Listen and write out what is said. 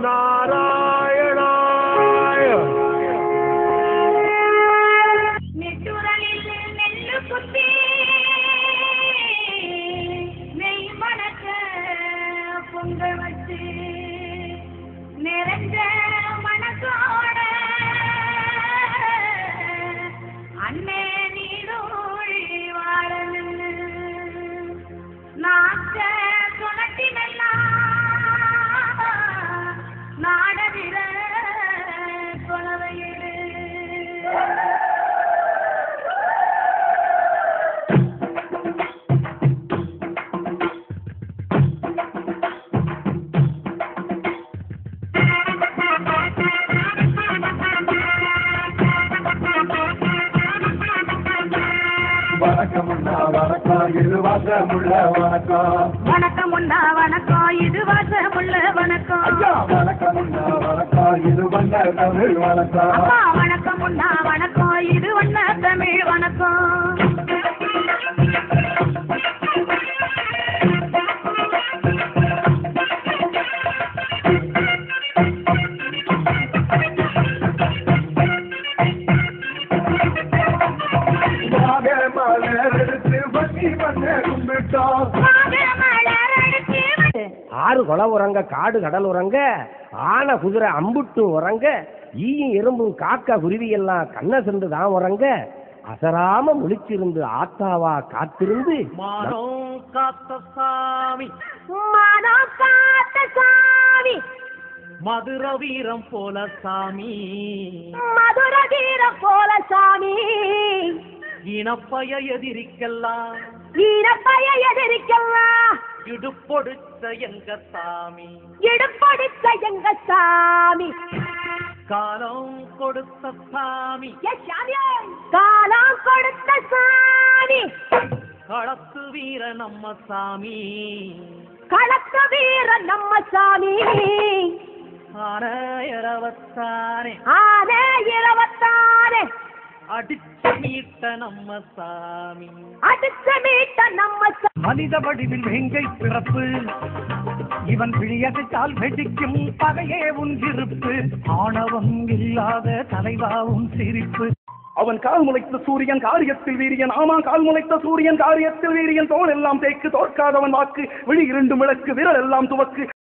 நாராயணாய. நெட்டுரலில் நெல்லு குத்தி நெய் மணக்க பொங்கல் வச்சு நிறைஞ்ச மணக்கோட அண்ணே நீடோழி வாழன்னு நாச்ச துணட்டினெல்லாம் நாடவிர கொலவையிடு. வணக்கம் உண்டா வணக்கம் இது வாசமுள்ள வணக்கம். வணக்கம் உண்டா வணக்கம் இது வாசமுள்ள வணக்கம். ஐயா வணக்கம் உண்டா வணக்கம் இது வண்ண தமிழ் வணக்கம். அப்பா வணக்கம் உண்டா வணக்கம் இது வண்ண தமிழ் வணக்கம். ஆறு கொலை உறங்க காடு கடல் உறங்க ஆன குதிரை அம்புட்டு உறங்க ஈயும் எறும்பும் காக்கா குருவி எல்லாம் கண்ண சென்று தான் உறங்க அசராம முழிச்சிருந்து ஆத்தாவா காத்திருந்து மானம் காத்த சாமி மானம் காத்த சாமி மதுர வீரம் போல சாமி மதுர வீரம் போல சாமி இனப்பய எதிரிக்கலாம் ஈரப்பைய எதிரிக்கலாம் இடுப்பொடுத்த எங்க சாமி இடுப்படித்த எங்க சாமி. காலம் கொடுத்த சாமி காலம் கொடுத்த சாமி களத்து வீர நம்ம சாமி களத்து வீர நம்ம சாமி. ஆன இரவத்தானே ஆனே இரவத்தானே அடிச்சு மீட்ட நம்ம சாமி அடிச்சு மீட்ட நம்ம மனித வடிவில் வேங்கை பிறப்பு இவன் பிழியடித்தால் வெடிக்கும் பகையே உன் இருப்பு ஆணவம் இல்லாத தலைவாவும் சிரிப்பு. அவன் கால் முளைத்த சூரியன் காரியத்தில் வீரியன். ஆமா கால் முளைத்த சூரியன் காரியத்தில் வீரியன். தோல் எல்லாம் தேக்கு தோற்காதவன் வாக்கு விழி இரண்டு விளக்கு விரல் எல்லாம் துவக்கு